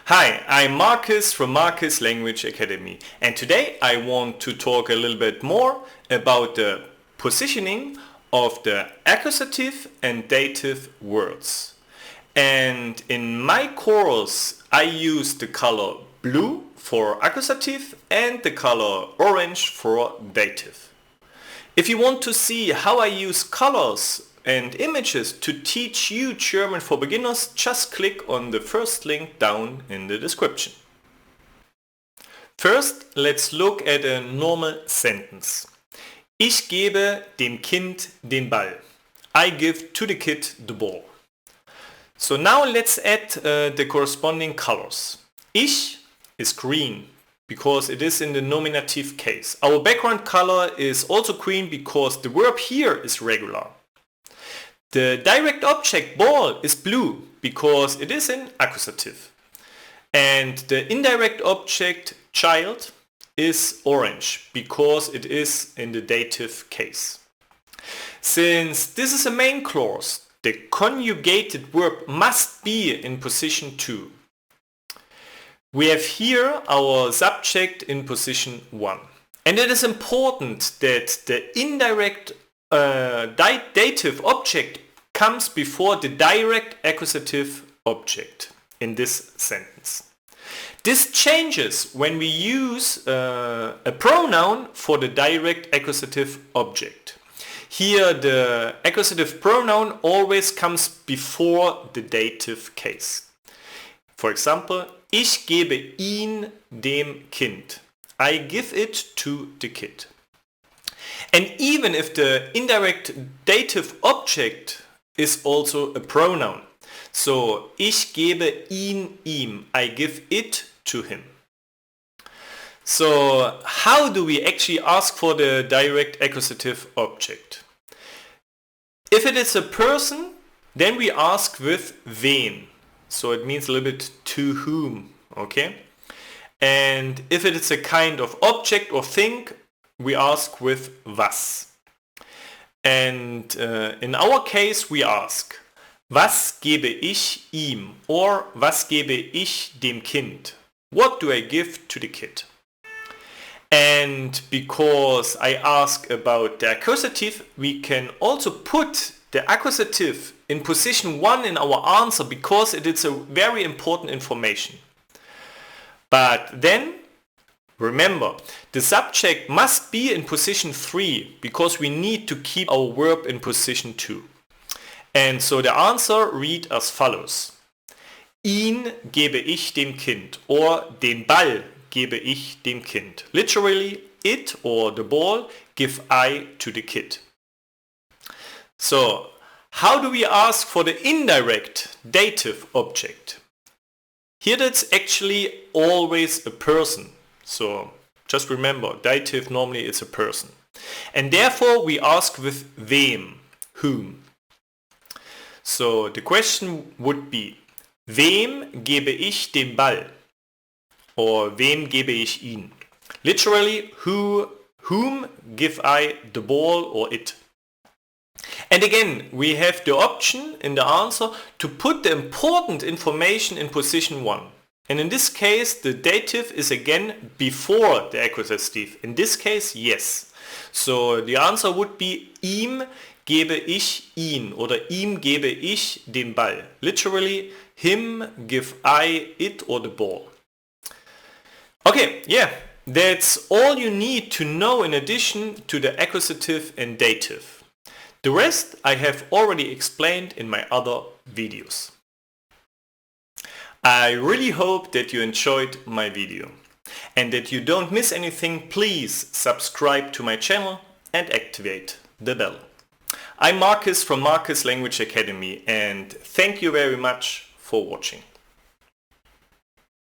Hi, I'm Marcus from Marcus Language Academy, and today I want to talk a little bit more about the positioning of the accusative and dative words. And in my course I use the color blue for accusative and the color orange for dative. If you want to see how I use colors and images to teach you German for beginners, just click on the first link down in the description. First, let's look at a normal sentence. Ich gebe dem Kind den Ball. I give to the kid the ball. So now let's add the corresponding colors. Ich is green because it is in the nominative case. Our background color is also green because the verb here is regular. The direct object ball is blue because it is in accusative. And the indirect object child is orange because it is in the dative case. Since this is a main clause, the conjugated verb must be in position 2. We have here our subject in position 1. And it is important that the indirect dative object comes before the direct accusative object in this sentence. This changes when we use a pronoun for the direct accusative object. Here the accusative pronoun always comes before the dative case. For example, ich gebe ihn dem Kind. I give it to the kid. And even if the indirect dative object is also a pronoun. So, ich gebe ihn ihm. I give it to him. So, how do we actually ask for the direct accusative object? If it is a person, then we ask with wen. So it means a little bit to whom, okay? And if it is a kind of object or thing, we ask with was. And in our case we ask, was gebe ich ihm? Or was gebe ich dem Kind? What do I give to the kid? And because I ask about the accusative, we can also put the accusative in position 1 in our answer because it is a very important information. But then, remember, the subject must be in position 3 because we need to keep our verb in position 2. And so the answer read as follows. Ihn gebe ich dem Kind or den Ball gebe ich dem Kind. Literally, it or the ball give I to the kid. So, how do we ask for the indirect dative object? Here that's actually always a person. So just remember, dative normally is a person. And therefore we ask with wem, whom. So the question would be, wem gebe ich den Ball? Or wem gebe ich ihn? Literally, whom give I the ball or it? And again, we have the option in the answer to put the important information in position 1. And in this case, the dative is again before the accusative. In this case, yes. So the answer would be ihm gebe ich ihn oder ihm gebe ich den Ball. Literally, him give I it or the ball. Okay, yeah, that's all you need to know in addition to the accusative and dative. The rest I have already explained in my other videos. I really hope that you enjoyed my video and that you don't miss anything. Please subscribe to my channel and activate the bell. I'm Marcus from Marcus Language Academy and thank you very much for watching.